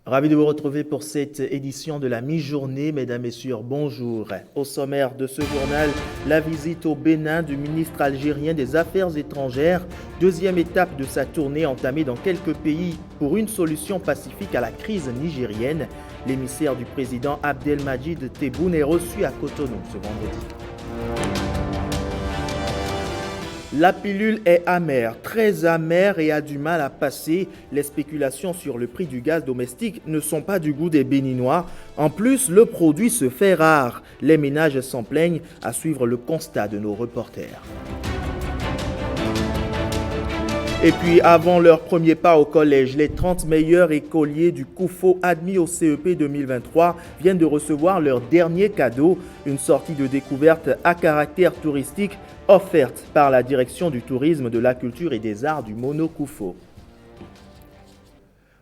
Ravi de vous retrouver pour cette édition de la mi-journée. Mesdames, Messieurs, bonjour. Au sommaire de ce journal, la visite au Bénin du ministre algérien des Affaires étrangères. Deuxième étape de sa tournée entamée dans quelques pays pour une solution pacifique à la crise nigérienne. L'émissaire du président Abdelmadjid Tebboune est reçu à Cotonou ce vendredi. La pilule est amère, très amère et a du mal à passer. Les spéculations sur le prix du gaz domestique ne sont pas du goût des Béninois. En plus, le produit se fait rare. Les ménages s'en plaignent, à suivre le constat de nos reporters. Et puis, avant leur premier pas au collège, les 30 meilleurs écoliers du COUFO admis au CEP 2023 viennent de recevoir leur dernier cadeau, une sortie de découverte à caractère touristique offerte par la Direction du tourisme, de la culture et des arts du Mono COUFO.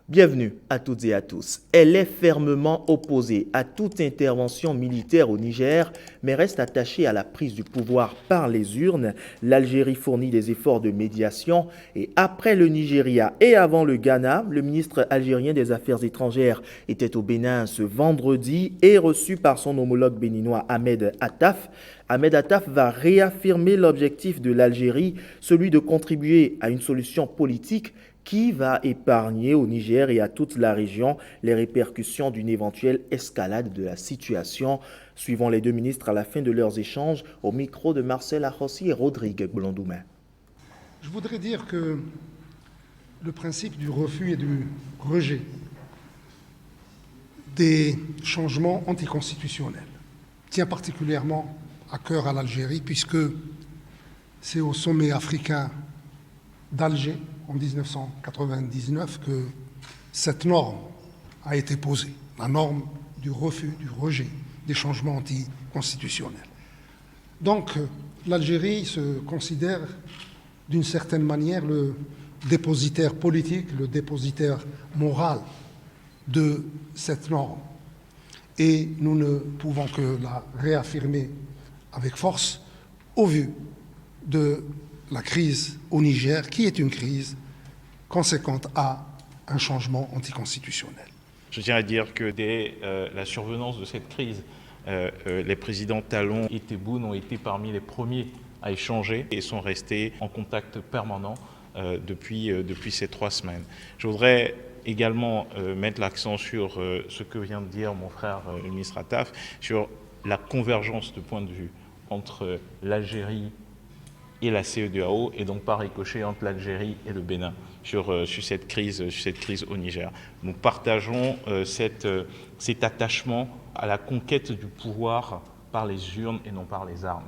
Bienvenue à toutes et à tous. Elle est fermement opposée à toute intervention militaire au Niger, mais reste attachée à la prise du pouvoir par les urnes. L'Algérie fournit des efforts de médiation et après le Nigeria et avant le Ghana, le ministre algérien des Affaires étrangères était au Bénin ce vendredi et reçu par son homologue béninois Ahmed Attaf. Ahmed Attaf va réaffirmer l'objectif de l'Algérie, celui de contribuer à une solution politique qui va épargner au Niger et à toute la région les répercussions d'une éventuelle escalade de la situation. Suivons les deux ministres à la fin de leurs échanges au micro de Marcel Achossi et Rodrigue Blondoumain. Je voudrais dire que le principe du refus et du rejet des changements anticonstitutionnels tient particulièrement à cœur à l'Algérie, puisque c'est au sommet africain d'Alger en 1999 que cette norme a été posée, la norme du refus, du rejet des changements anticonstitutionnels. Donc l'Algérie se considère d'une certaine manière le dépositaire politique, le dépositaire moral de cette norme. Et nous ne pouvons que la réaffirmer avec force au vu de la crise au Niger, qui est une crise conséquente à un changement anticonstitutionnel. Je tiens à dire que dès la survenance de cette crise, les présidents Talon et Tebboune ont été parmi les premiers à échanger et sont restés en contact permanent depuis ces 3 semaines. Je voudrais également mettre l'accent sur ce que vient de dire mon frère le ministre Attaf, sur la convergence de points de vue entre l'Algérie et la CEDEAO, et donc par ricochet entre l'Algérie et le Bénin sur cette crise au Niger. Nous partageons cet attachement à la conquête du pouvoir par les urnes et non par les armes.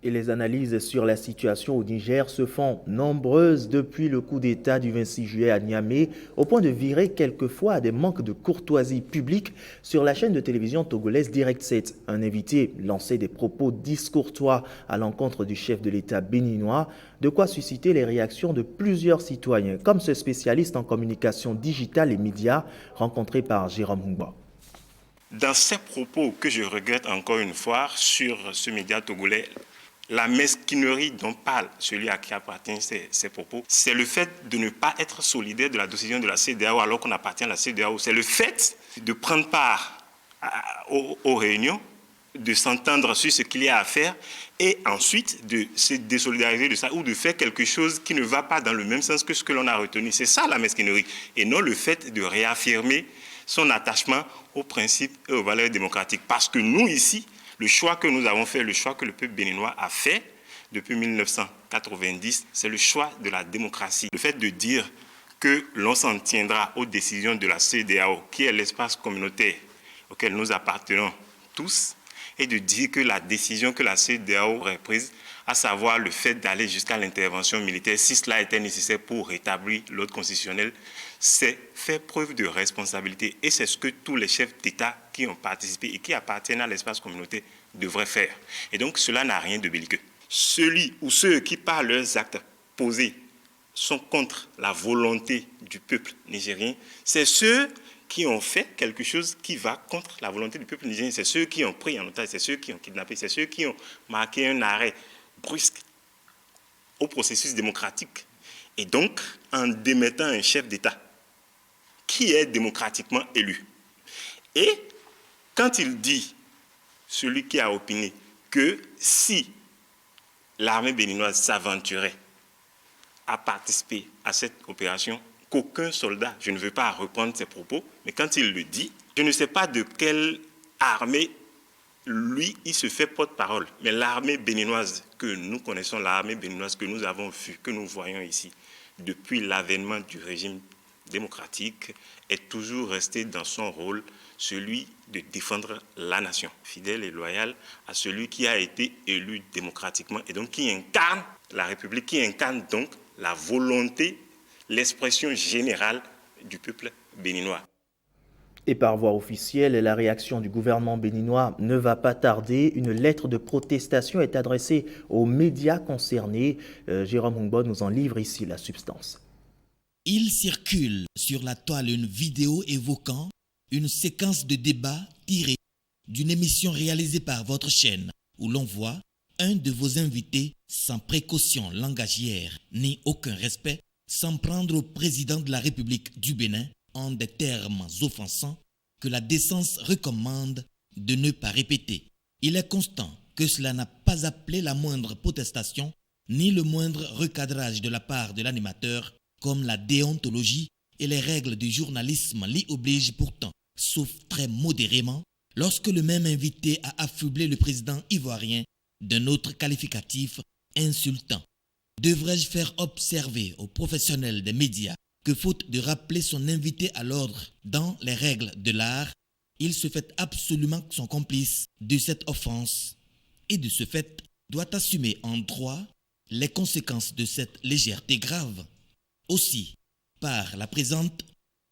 Et les analyses sur la situation au Niger se font nombreuses depuis le coup d'État du 26 juillet à Niamey, au point de virer quelquefois à des manques de courtoisie publique sur la chaîne de télévision togolaise Direct 7. Un invité lançait des propos discourtois à l'encontre du chef de l'État béninois, de quoi susciter les réactions de plusieurs citoyens, comme ce spécialiste en communication digitale et médias rencontré par Jérôme Hungba. Dans ces propos que je regrette encore une fois sur ce média togolais, la mesquinerie dont parle celui à qui appartiennent ces propos, c'est le fait de ne pas être solidaire de la décision de la CEDEAO alors qu'on appartient à la CEDEAO. C'est le fait de prendre part aux réunions, de s'entendre sur ce qu'il y a à faire et ensuite de se désolidariser de ça ou de faire quelque chose qui ne va pas dans le même sens que ce que l'on a retenu. C'est ça la mesquinerie et non le fait de réaffirmer son attachement aux principes et aux valeurs démocratiques. Parce que nous ici, le choix que nous avons fait, le choix que le peuple béninois a fait depuis 1990, c'est le choix de la démocratie. Le fait de dire que l'on s'en tiendra aux décisions de la CEDEAO, qui est l'espace communautaire auquel nous appartenons tous, et de dire que la décision que la CEDEAO aurait prise, à savoir le fait d'aller jusqu'à l'intervention militaire, si cela était nécessaire pour rétablir l'ordre constitutionnel, c'est faire preuve de responsabilité. Et c'est ce que tous les chefs d'État qui ont participé et qui appartiennent à l'espace communautaire devraient faire. Et donc, cela n'a rien de belliqueux. Celui ou ceux qui, par leurs actes posés, sont contre la volonté du peuple nigérien, c'est ceux qui ont fait quelque chose qui va contre la volonté du peuple nigérien. C'est ceux qui ont pris en otage, c'est ceux qui ont kidnappé, c'est ceux qui ont marqué un arrêt brusque au processus démocratique. Et donc, en démettant un chef d'État qui est démocratiquement élu. Et quand il dit, celui qui a opiné, que si l'armée béninoise s'aventurait à participer à cette opération, qu'aucun soldat, je ne veux pas reprendre ses propos, mais quand il le dit, je ne sais pas de quelle armée, lui, il se fait porte-parole. Mais l'armée béninoise que nous connaissons, l'armée béninoise que nous avons vue, que nous voyons ici, depuis l'avènement du régime démocratique, est toujours restée dans son rôle, celui de défendre la nation, fidèle et loyale à celui qui a été élu démocratiquement et donc qui incarne la République, qui incarne donc la volonté, l'expression générale du peuple béninois. Et par voie officielle, la réaction du gouvernement béninois ne va pas tarder. Une lettre de protestation est adressée aux médias concernés. Jérôme Hongbo nous en livre ici la substance. Il circule sur la toile une vidéo évoquant une séquence de débat tirée d'une émission réalisée par votre chaîne où l'on voit un de vos invités sans précaution langagière ni aucun respect s'en prendre au président de la République du Bénin en des termes offensants que la décence recommande de ne pas répéter. Il est constant que cela n'a pas appelé la moindre protestation ni le moindre recadrage de la part de l'animateur, comme la déontologie et les règles du journalisme l'y obligent pourtant, sauf très modérément, lorsque le même invité a affublé le président ivoirien d'un autre qualificatif insultant. Devrais-je faire observer aux professionnels des médias que faute de rappeler son invité à l'ordre dans les règles de l'art, il se fait absolument son complice de cette offense et de ce fait doit assumer en droit les conséquences de cette légèreté grave. Aussi, par la présente,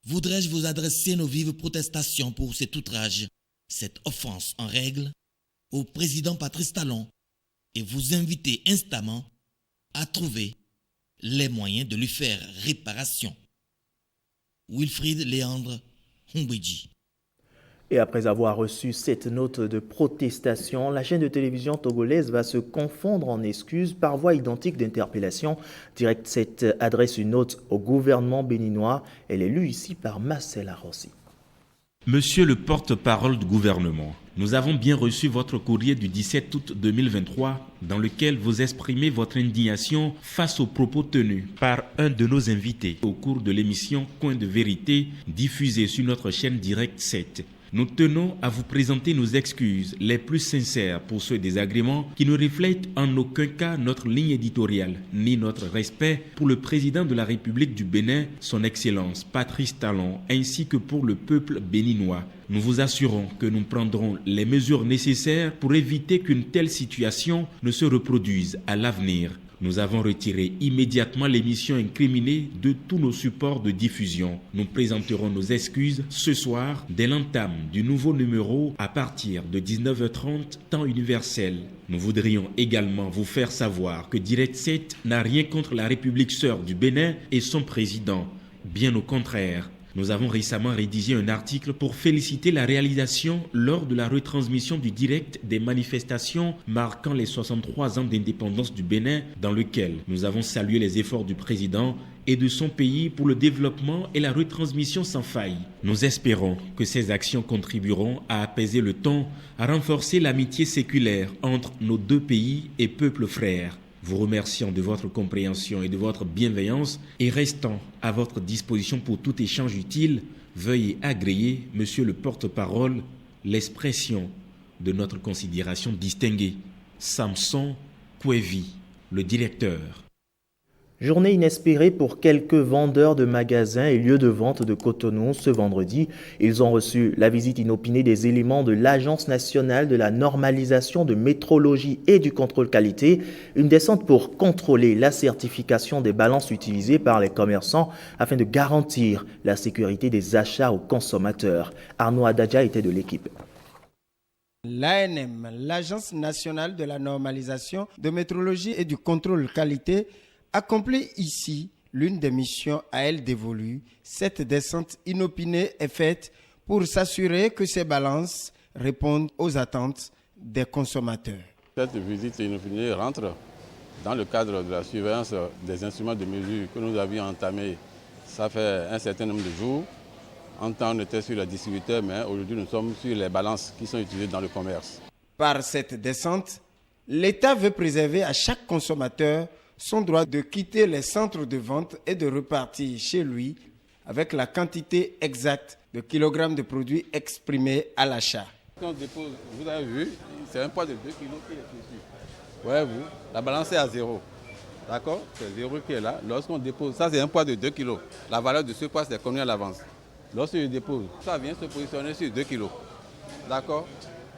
voudrais-je vous adresser nos vives protestations pour cet outrage, cette offense en règle, au président Patrice Talon et vous inviter instamment à trouver les moyens de lui faire réparation. Wilfried Léandre Humbweji. Et après avoir reçu cette note de protestation, la chaîne de télévision togolaise va se confondre en excuses par voie identique d'interpellation. Direct 7 adresse une note au gouvernement béninois. Elle est lue ici par Marcel Rossi. Monsieur le porte-parole du gouvernement, nous avons bien reçu votre courrier du 17 août 2023 dans lequel vous exprimez votre indignation face aux propos tenus par un de nos invités au cours de l'émission Coin de vérité diffusée sur notre chaîne Direct 7. Nous tenons à vous présenter nos excuses les plus sincères pour ce désagrément qui ne reflète en aucun cas notre ligne éditoriale ni notre respect pour le président de la République du Bénin, son Excellence Patrice Talon, ainsi que pour le peuple béninois. Nous vous assurons que nous prendrons les mesures nécessaires pour éviter qu'une telle situation ne se reproduise à l'avenir. Nous avons retiré immédiatement l'émission incriminée de tous nos supports de diffusion. Nous présenterons nos excuses ce soir dès l'entame du nouveau numéro à partir de 19h30 temps universel. Nous voudrions également vous faire savoir que Direct 7 n'a rien contre la République sœur du Bénin et son président. Bien au contraire. Nous avons récemment rédigé un article pour féliciter la réalisation lors de la retransmission du direct des manifestations marquant les 63 ans d'indépendance du Bénin, dans lequel nous avons salué les efforts du président et de son pays pour le développement et la retransmission sans faille. Nous espérons que ces actions contribueront à apaiser le ton, à renforcer l'amitié séculaire entre nos deux pays et peuples frères. Vous remerciant de votre compréhension et de votre bienveillance et restant à votre disposition pour tout échange utile, veuillez agréer, monsieur le porte-parole, l'expression de notre considération distinguée. Samson Kouevi, le directeur. Journée inespérée pour quelques vendeurs de magasins et lieux de vente de Cotonou ce vendredi. Ils ont reçu la visite inopinée des éléments de l'Agence nationale de la normalisation de métrologie et du contrôle qualité, une descente pour contrôler la certification des balances utilisées par les commerçants afin de garantir la sécurité des achats aux consommateurs. Arnaud Adadja était de l'équipe. L'ANM, l'Agence nationale de la normalisation de métrologie et du contrôle qualité, accomplit ici l'une des missions à elle dévolues. Cette descente inopinée est faite pour s'assurer que ces balances répondent aux attentes des consommateurs. Cette visite inopinée rentre dans le cadre de la surveillance des instruments de mesure que nous avions entamés, ça fait un certain nombre de jours, En temps, on était sur les distributeurs, mais aujourd'hui, nous sommes sur les balances qui sont utilisées dans le commerce. Par cette descente, l'État veut préserver à chaque consommateur son droit de quitter les centres de vente et de repartir chez lui avec la quantité exacte de kilogrammes de produits exprimés à l'achat. Quand on dépose, vous avez vu, c'est un poids de 2 kg qui est ici. Voyez-vous, la balance est à 0. D'accord? C'est 0 qui est là. Lorsqu'on dépose, ça c'est un poids de 2 kg. La valeur de ce poids, c'est combien à l'avance? Lorsque je dépose, ça vient se positionner sur 2 kg. D'accord?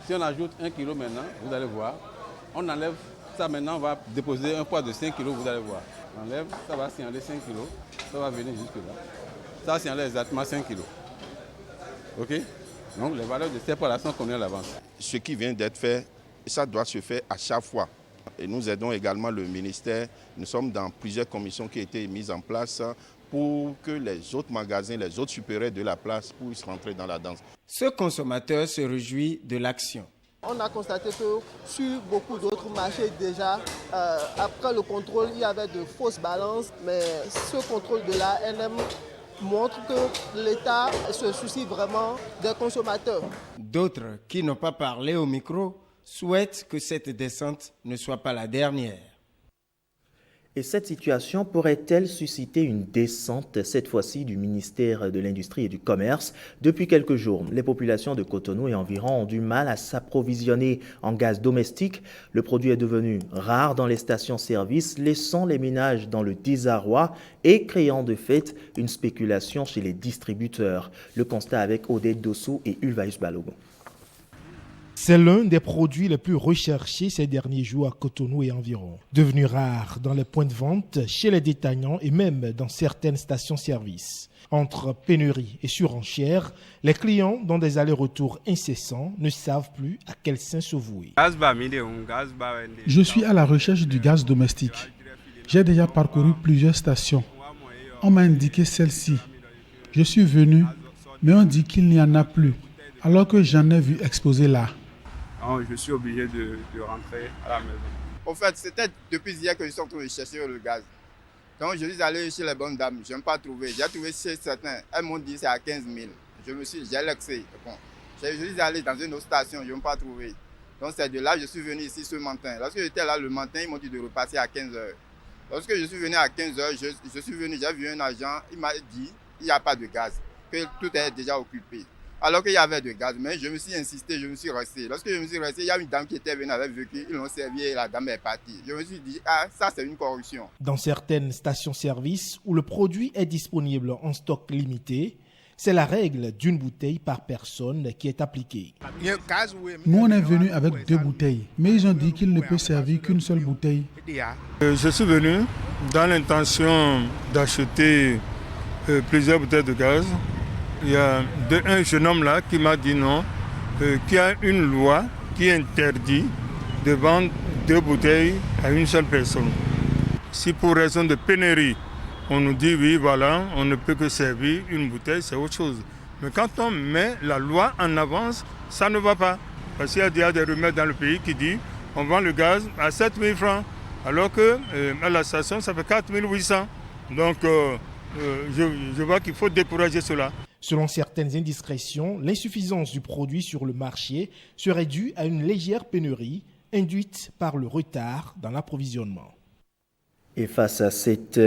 Si on ajoute 1 kg maintenant, vous allez voir, on enlève ça maintenant, on va déposer un poids de 5 kg, vous allez voir. On enlève, ça va signaler 5 kg, ça va venir jusque là. Ça signale exactement 5 kg. OK? Donc les valeurs de ces poids-là sont combien à l'avance? Ce qui vient d'être fait, ça doit se faire à chaque fois. Et nous aidons également le ministère. Nous sommes dans plusieurs commissions qui ont été mises en place pour que les autres magasins, les autres supérieurs de la place puissent rentrer dans la danse. Ce consommateur se réjouit de l'action. On a constaté que sur beaucoup d'autres marchés déjà, après le contrôle, il y avait de fausses balances, mais ce contrôle de la NM montre que l'État se soucie vraiment des consommateurs. D'autres qui n'ont pas parlé au micro souhaitent que cette descente ne soit pas la dernière. Et cette situation pourrait-elle susciter une descente, cette fois-ci du ministère de l'Industrie et du Commerce? Depuis quelques jours, les populations de Cotonou et environ ont du mal à s'approvisionner en gaz domestique. Le produit est devenu rare dans les stations-service, laissant les ménages dans le désarroi et créant de fait une spéculation chez les distributeurs. Le constat avec Odette Dossou et Ulvaeus Balogun. C'est l'un des produits les plus recherchés ces derniers jours à Cotonou et environ. Devenu rare dans les points de vente, chez les détaillants et même dans certaines stations-service. Entre pénurie et surenchère, les clients, dans des allers-retours incessants, ne savent plus à quel sein se vouer. Je suis à la recherche du gaz domestique. J'ai déjà parcouru plusieurs stations. On m'a indiqué celle-ci. Je suis venu, mais on dit qu'il n'y en a plus, alors que j'en ai vu exposer là. Je suis obligé de rentrer à la maison. En fait, c'était depuis hier que je suis en train de chercher le gaz. Donc, je suis allé chez les bonnes dames. Je n'ai pas trouvé. J'ai trouvé chez certains. Elles m'ont dit que c'est à 15 000. J'ai l'accès. Bon. Je suis allé dans une autre station. Je n'ai pas trouvé. Donc, c'est de là que je suis venu ici ce matin. Lorsque j'étais là le matin, ils m'ont dit de repasser à 15 h. Lorsque je suis venu à 15 h, j'ai vu un agent. Il m'a dit qu'il n'y a pas de gaz, que tout est déjà occupé. Alors qu'il y avait de gaz, mais je me suis insisté, je me suis resté. Lorsque je me suis resté, il y a une dame qui était venue avec vécu, ils l'ont servi et la dame est partie. Je me suis dit, ça c'est une corruption. Dans certaines stations-service où le produit est disponible en stock limité, c'est la règle d'une bouteille par personne qui est appliquée. Nous on est venu avec 2 bouteilles, mais ils ont dit qu'il ne peut servir qu'une seule bouteille. Je suis venu dans l'intention d'acheter plusieurs bouteilles de gaz. Il y a un jeune homme là qui m'a dit non, qu'il y a une loi qui interdit de vendre 2 bouteilles à une seule personne. Si pour raison de pénurie, on nous dit oui, voilà, on ne peut que servir une bouteille, c'est autre chose. Mais quand on met la loi en avance, ça ne va pas. Parce qu'il y a déjà des remèdes dans le pays qui disent on vend le gaz à 7 000 francs, alors qu'à la station, ça fait 4 800. Donc, je vois qu'il faut décourager cela. Selon certaines indiscrétions, l'insuffisance du produit sur le marché serait due à une légère pénurie induite par le retard dans l'approvisionnement. Et face à cette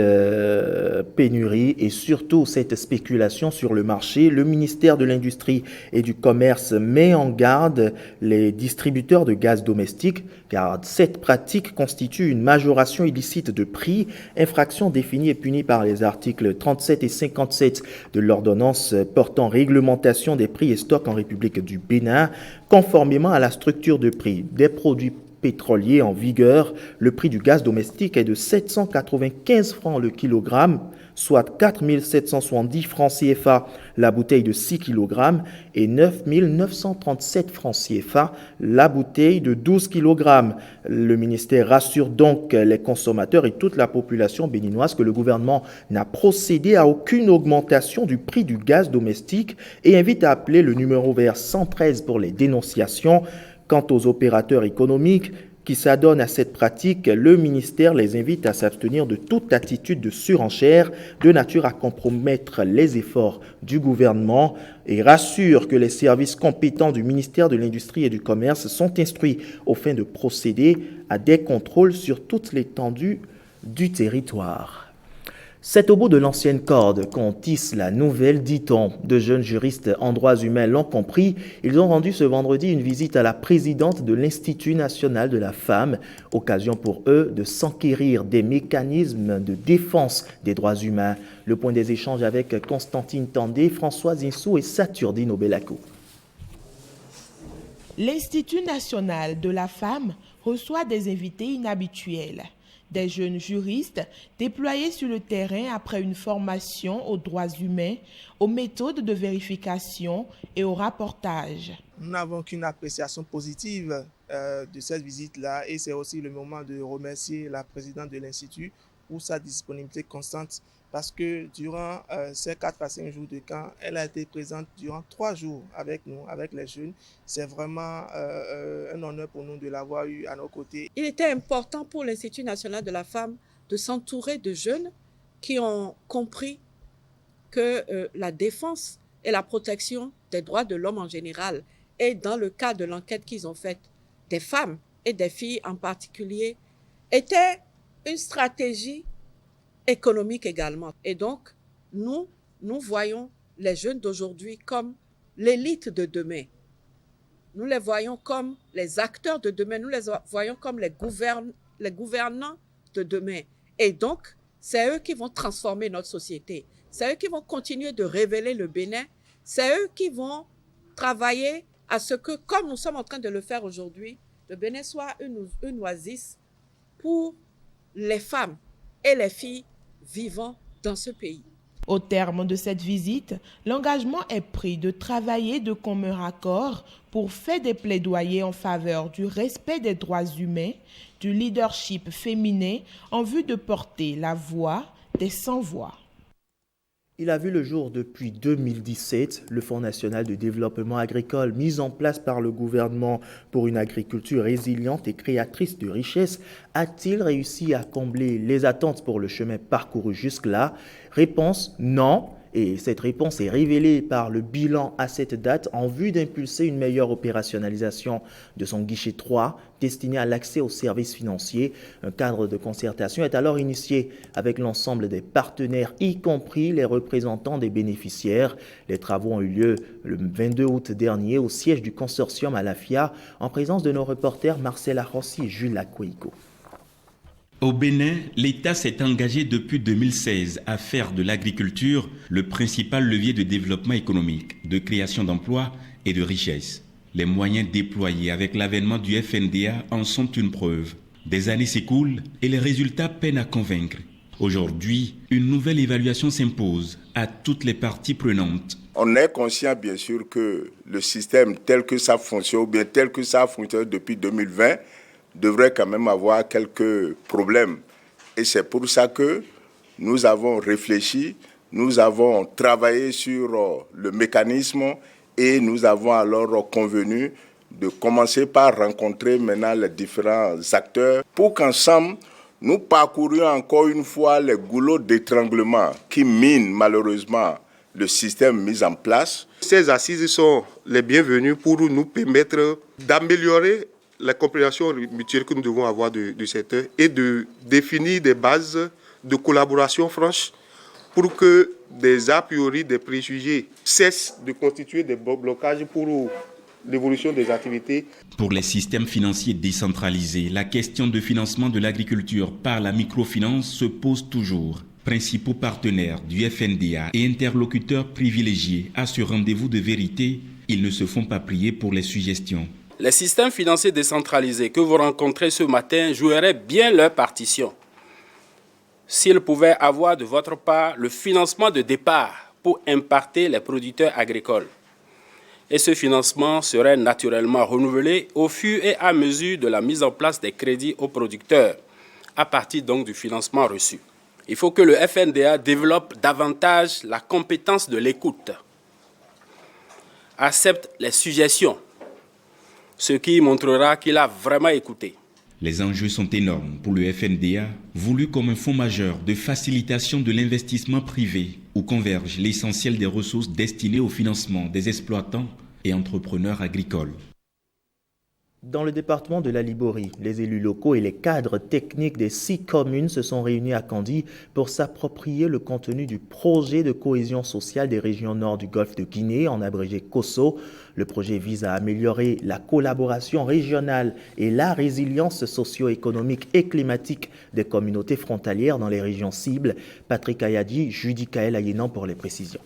pénurie et surtout cette spéculation sur le marché, le ministère de l'Industrie et du Commerce met en garde les distributeurs de gaz domestique, car cette pratique constitue une majoration illicite de prix, infraction définie et punie par les articles 37 et 57 de l'ordonnance portant réglementation des prix et stocks en République du Bénin, conformément à la structure de prix des produits pétrolier en vigueur, le prix du gaz domestique est de 795 francs le kilogramme, soit 4 770 francs CFA la bouteille de 6 kg et 9 937 francs CFA la bouteille de 12 kg. Le ministère rassure donc les consommateurs et toute la population béninoise que le gouvernement n'a procédé à aucune augmentation du prix du gaz domestique et invite à appeler le numéro vert 113 pour les dénonciations. Quant aux opérateurs économiques qui s'adonnent à cette pratique, le ministère les invite à s'abstenir de toute attitude de surenchère de nature à compromettre les efforts du gouvernement et rassure que les services compétents du ministère de l'Industrie et du Commerce sont instruits aux fins de procéder à des contrôles sur toute l'étendue du territoire. C'est au bout de l'ancienne corde qu'on tisse la nouvelle, dit-on. De jeunes juristes en droits humains l'ont compris. Ils ont rendu ce vendredi une visite à la présidente de l'Institut national de la femme, occasion pour eux de s'enquérir des mécanismes de défense des droits humains. Le point des échanges avec Constantine Tandé, Françoise Insou et Saturdine Obelaco. L'Institut national de la femme reçoit des invités inhabituels. Des jeunes juristes déployés sur le terrain après une formation aux droits humains, aux méthodes de vérification et au rapportage. Nous n'avons qu'une appréciation positive de cette visite-là et c'est aussi le moment de remercier la présidente de l'Institut pour sa disponibilité constante parce que durant ces 4 à 5 jours de camp, elle a été présente durant 3 jours avec nous, avec les jeunes. C'est vraiment un honneur pour nous de l'avoir eu à nos côtés. Il était important pour l'Institut national de la femme de s'entourer de jeunes qui ont compris que la défense et la protection des droits de l'homme en général et dans le cas de l'enquête qu'ils ont faite des femmes et des filles en particulier était une stratégie économique également. Et donc, nous voyons les jeunes d'aujourd'hui comme l'élite de demain. Nous les voyons comme les acteurs de demain. Nous les voyons comme les gouvernants de demain. Et donc, c'est eux qui vont transformer notre société. C'est eux qui vont continuer de révéler le Bénin. C'est eux qui vont travailler à ce que, comme nous sommes en train de le faire aujourd'hui, le Bénin soit une oasis pour les femmes et les filles vivant dans ce pays. Au terme de cette visite, l'engagement est pris de travailler de commun accord pour faire des plaidoyers en faveur du respect des droits humains, du leadership féminin en vue de porter la voix des sans-voix. Il a vu le jour depuis 2017, le Fonds national de développement agricole mis en place par le gouvernement pour une agriculture résiliente et créatrice de richesses. A-t-il réussi à combler les attentes pour le chemin parcouru jusque-là? Réponse non. Et cette réponse est révélée par le bilan à cette date en vue d'impulser une meilleure opérationnalisation de son guichet 3 destiné à l'accès aux services financiers. Un cadre de concertation est alors initié avec l'ensemble des partenaires, y compris les représentants des bénéficiaires. Les travaux ont eu lieu le 22 août dernier au siège du consortium à la FIA en présence de nos reporters Marcela Rossi et Jules Lakweigo. Au Bénin, l'État s'est engagé depuis 2016 à faire de l'agriculture le principal levier de développement économique, de création d'emplois et de richesses. Les moyens déployés avec l'avènement du FNDA en sont une preuve. Des années s'écoulent et les résultats peinent à convaincre. Aujourd'hui, une nouvelle évaluation s'impose à toutes les parties prenantes. On est conscient bien sûr que le système tel que ça fonctionne, ou bien tel que ça fonctionne depuis 2020, devrait quand même avoir quelques problèmes. Et c'est pour ça que nous avons réfléchi, nous avons travaillé sur le mécanisme et nous avons alors convenu de commencer par rencontrer maintenant les différents acteurs pour qu'ensemble, nous parcourions encore une fois les goulots d'étranglement qui minent malheureusement le système mis en place. Ces assises sont les bienvenues pour nous permettre d'améliorer la compréhension mutuelle que nous devons avoir du secteur et de définir des bases de collaboration franche pour que des a priori, des préjugés cessent de constituer des blocages pour l'évolution des activités. Pour les systèmes financiers décentralisés, la question de financement de l'agriculture par la microfinance se pose toujours. Principaux partenaires du FNDA et interlocuteurs privilégiés à ce rendez-vous de vérité, ils ne se font pas prier pour les suggestions. Les systèmes financiers décentralisés que vous rencontrez ce matin joueraient bien leur partition s'ils pouvaient avoir de votre part le financement de départ pour impacter les producteurs agricoles. Et ce financement serait naturellement renouvelé au fur et à mesure de la mise en place des crédits aux producteurs, à partir donc du financement reçu. Il faut que le FNDA développe davantage la compétence de l'écoute, accepte les suggestions, ce qui montrera qu'il a vraiment écouté. Les enjeux sont énormes pour le FNDA, voulu comme un fonds majeur de facilitation de l'investissement privé, où converge l'essentiel des ressources destinées au financement des exploitants et entrepreneurs agricoles. Dans le département de la Liborie, les élus locaux et les cadres techniques des 6 communes se sont réunis à Kandji pour s'approprier le contenu du projet de cohésion sociale des régions nord du golfe de Guinée, en abrégé COSO. Le projet vise à améliorer la collaboration régionale et la résilience socio-économique et climatique des communautés frontalières dans les régions cibles. Patrick Ayadi, Judy Kael Ayenan pour les précisions.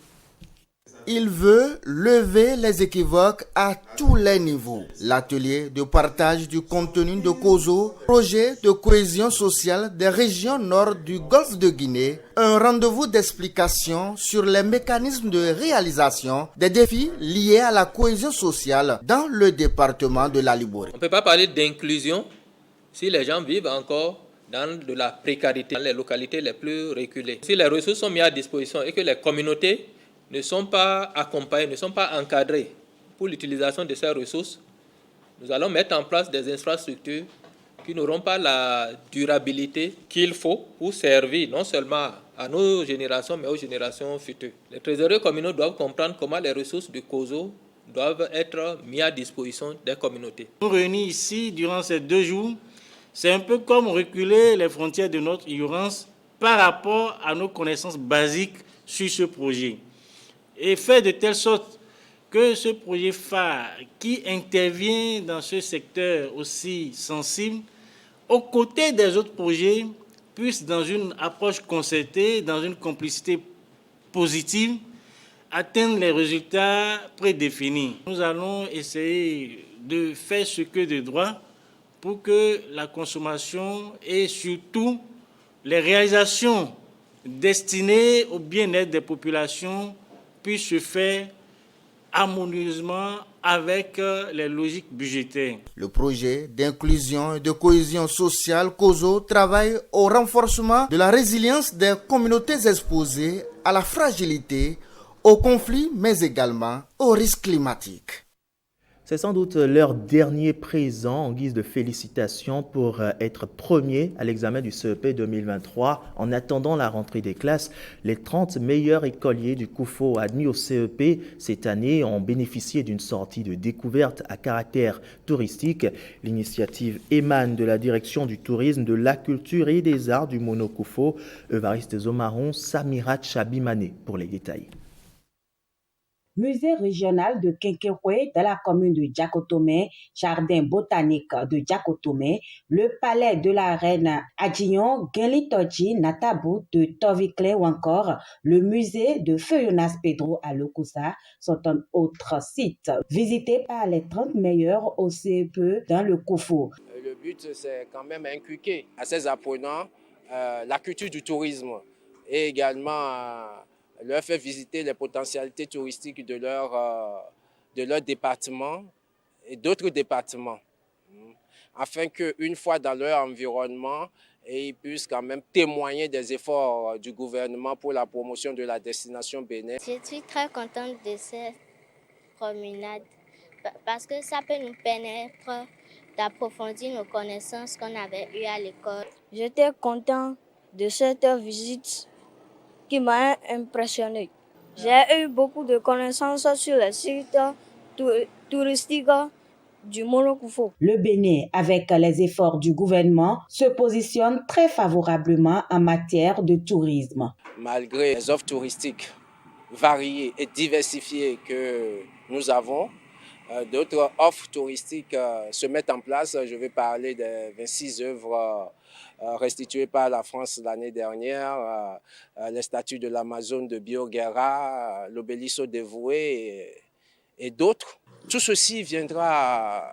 Il veut lever les équivoques à tous les niveaux. L'atelier de partage du contenu de COSO, projet de cohésion sociale des régions nord du golfe de Guinée, un rendez-vous d'explication sur les mécanismes de réalisation des défis liés à la cohésion sociale dans le département de la Liborie. On ne peut pas parler d'inclusion si les gens vivent encore dans de la précarité, dans les localités les plus reculées. Si les ressources sont mises à disposition et que les communautés ne sont pas accompagnés, ne sont pas encadrés pour l'utilisation de ces ressources, nous allons mettre en place des infrastructures qui n'auront pas la durabilité qu'il faut pour servir non seulement à nos générations, mais aux générations futures. Les trésoriers communaux doivent comprendre comment les ressources du COSO doivent être mises à disposition des communautés. Nous réunis ici durant ces 2 jours, c'est un peu comme reculer les frontières de notre ignorance par rapport à nos connaissances basiques sur ce projet. Et faire de telle sorte que ce projet phare qui intervient dans ce secteur aussi sensible, aux côtés des autres projets, puisse, dans une approche concertée, dans une complicité positive, atteindre les résultats prédéfinis. Nous allons essayer de faire ce que de droit pour que la consommation et surtout les réalisations destinées au bien-être des populations puisse se faire harmonieusement avec les logiques budgétaires. Le projet d'inclusion et de cohésion sociale COSO travaille au renforcement de la résilience des communautés exposées à la fragilité, aux conflits, mais également aux risques climatiques. C'est sans doute leur dernier présent en guise de félicitations pour être premier à l'examen du CEP 2023. En attendant la rentrée des classes, les 30 meilleurs écoliers du COUFO admis au CEP cette année ont bénéficié d'une sortie de découverte à caractère touristique. L'initiative émane de la direction du tourisme, de la culture et des arts du Mono COUFO. Evariste Zomaron, Samirat Chabimane pour les détails. Musée régional de Kenkewé dans la commune de Djakotomé, jardin botanique de Djakotomé, le palais de la reine Adjion, Genlitoji, Natabou de Tovikle ou encore le musée de Feuillonas Pedro à Lokusa sont un autre site visité par les 30 meilleurs au CEP dans le COUFO. Le but, c'est quand même inculquer à ces apprenants la culture du tourisme et également leur faire visiter les potentialités touristiques de leur département et d'autres départements, afin qu'une fois dans leur environnement, ils puissent quand même témoigner des efforts du gouvernement pour la promotion de la destination Bénin. Je suis très contente de cette promenade parce que ça peut nous permettre d'approfondir nos connaissances qu'on avait eues à l'école. J'étais content de cette visite qui m'a impressionné. J'ai eu beaucoup de connaissances sur les sites touristiques du Mono COUFO. Le Bénin, avec les efforts du gouvernement, se positionne très favorablement en matière de tourisme. Malgré les offres touristiques variées et diversifiées que nous avons, d'autres offres touristiques se mettent en place. Je vais parler des 26 œuvres restituées par la France l'année dernière, les statues de l'Amazone de Bioguerra, l'obélisque dévoué et d'autres. Tout ceci viendra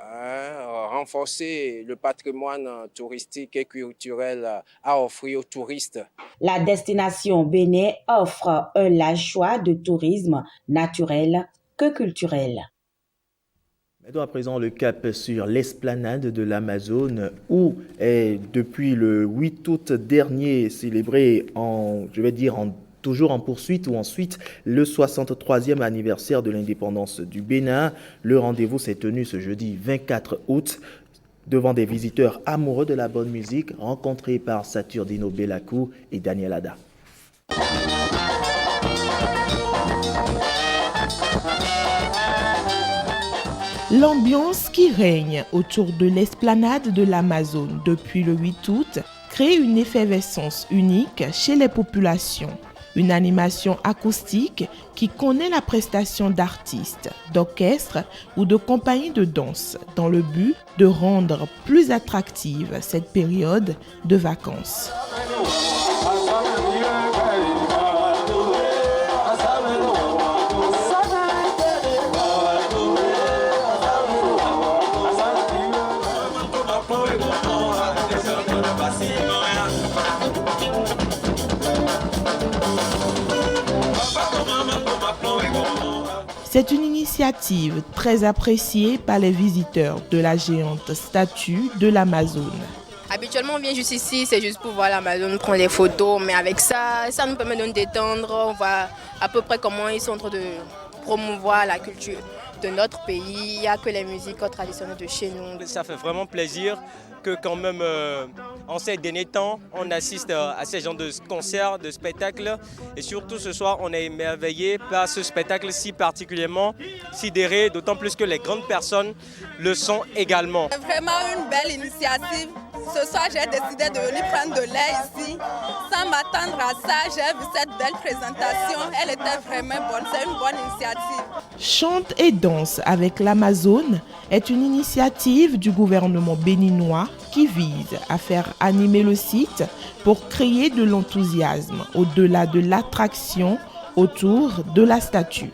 renforcer le patrimoine touristique et culturel à offrir aux touristes. La destination Bénin offre un large choix de tourisme naturel que culturel. Mettons à présent le cap sur l'esplanade de l'Amazone où est depuis le 8 août dernier célébré toujours en poursuite ou ensuite le 63e anniversaire de l'indépendance du Bénin. Le rendez-vous s'est tenu ce jeudi 24 août. devant des visiteurs amoureux de la bonne musique rencontrés par Saturdino Belakou et Daniel Ada. L'ambiance qui règne autour de l'esplanade de l'Amazone depuis le 8 août crée une effervescence unique chez les populations. Une animation acoustique qui connaît la prestation d'artistes, d'orchestres ou de compagnies de danse dans le but de rendre plus attractive cette période de vacances. C'est une initiative très appréciée par les visiteurs de la géante statue de l'Amazone. Habituellement, on vient juste ici, c'est juste pour voir l'Amazone, prendre les photos, mais avec ça nous permet de nous détendre. On voit à peu près comment ils sont en train de promouvoir la culture de notre pays. Il n'y a que les musiques traditionnelles de chez nous. Ça fait vraiment plaisir que quand même en ces derniers temps, on assiste à ces genres de concerts, de spectacles. Et surtout ce soir, on est émerveillé par ce spectacle si particulièrement sidéré, d'autant plus que les grandes personnes le sont également. C'est vraiment une belle initiative. Ce soir, j'ai décidé de venir prendre de l'air ici. Sans m'attendre à ça, j'ai vu cette belle présentation. Elle était vraiment bonne. C'est une bonne initiative. Chante et danse avec l'Amazone est une initiative du gouvernement béninois qui vise à faire animer le site pour créer de l'enthousiasme au-delà de l'attraction autour de la statue.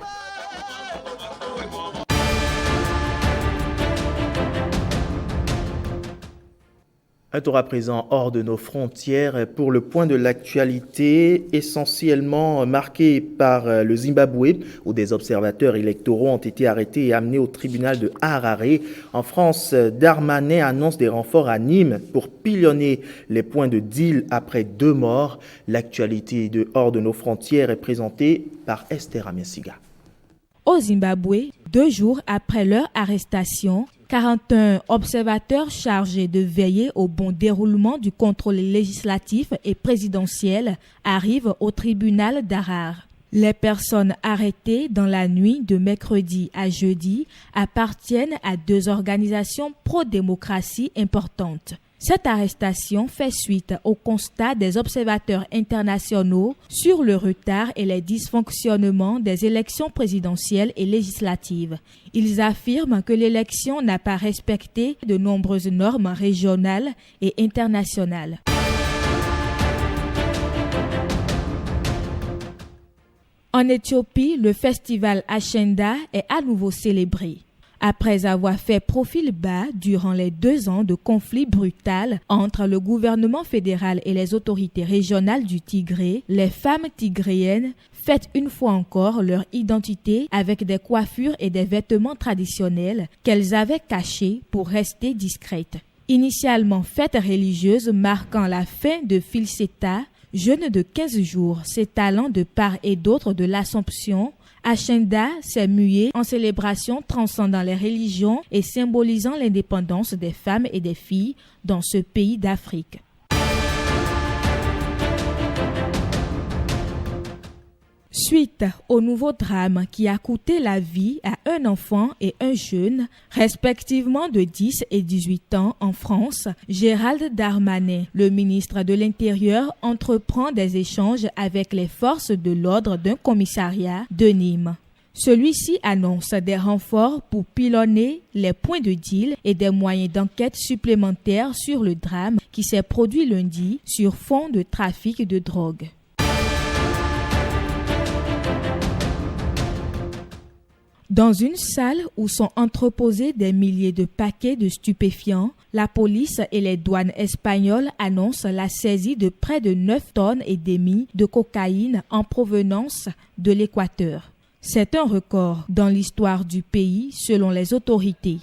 Un tour à présent hors de nos frontières pour le point de l'actualité essentiellement marqué par le Zimbabwe où des observateurs électoraux ont été arrêtés et amenés au tribunal de Harare. En France, Darmanin annonce des renforts à Nîmes pour pilonner les points de deal après 2 morts. L'actualité de hors de nos frontières est présentée par Esther Amiasiga. Au Zimbabwe, 2 jours après leur arrestation, 41 observateurs chargés de veiller au bon déroulement du contrôle législatif et présidentiel arrivent au tribunal d'Harare. Les personnes arrêtées dans la nuit de mercredi à jeudi appartiennent à 2 organisations pro-démocratie importantes. Cette arrestation fait suite au constat des observateurs internationaux sur le retard et les dysfonctionnements des élections présidentielles et législatives. Ils affirment que l'élection n'a pas respecté de nombreuses normes régionales et internationales. En Éthiopie, le festival Ashenda est à nouveau célébré. Après avoir fait profil bas durant les 2 ans de conflit brutal entre le gouvernement fédéral et les autorités régionales du Tigré, les femmes tigréennes fêtent une fois encore leur identité avec des coiffures et des vêtements traditionnels qu'elles avaient cachés pour rester discrètes. Initialement fête religieuse marquant la fin de Filseta, jeûne de 15 jours s'étalant de part et d'autre de l'Assomption, Ashenda s'est mué en célébration transcendant les religions et symbolisant l'indépendance des femmes et des filles dans ce pays d'Afrique. Suite au nouveau drame qui a coûté la vie à un enfant et un jeune, respectivement de 10 et 18 ans en France, Gérald Darmanin, le ministre de l'Intérieur, entreprend des échanges avec les forces de l'ordre d'un commissariat de Nîmes. Celui-ci annonce des renforts pour pilonner les points de deal et des moyens d'enquête supplémentaires sur le drame qui s'est produit lundi sur fond de trafic de drogue. Dans une salle où sont entreposés des milliers de paquets de stupéfiants, la police et les douanes espagnoles annoncent la saisie de près de 9 tonnes et demie de cocaïne en provenance de l'Équateur. C'est un record dans l'histoire du pays selon les autorités.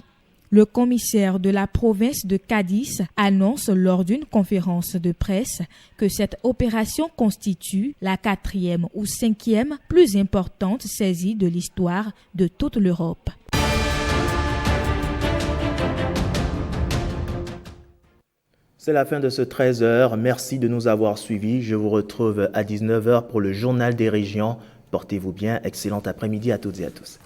Le commissaire de la province de Cadiz annonce lors d'une conférence de presse que cette opération constitue la 4e ou 5e plus importante saisie de l'histoire de toute l'Europe. C'est la fin de ce 13h. Merci de nous avoir suivis. Je vous retrouve à 19h pour le Journal des régions. Portez-vous bien. Excellent après-midi à toutes et à tous.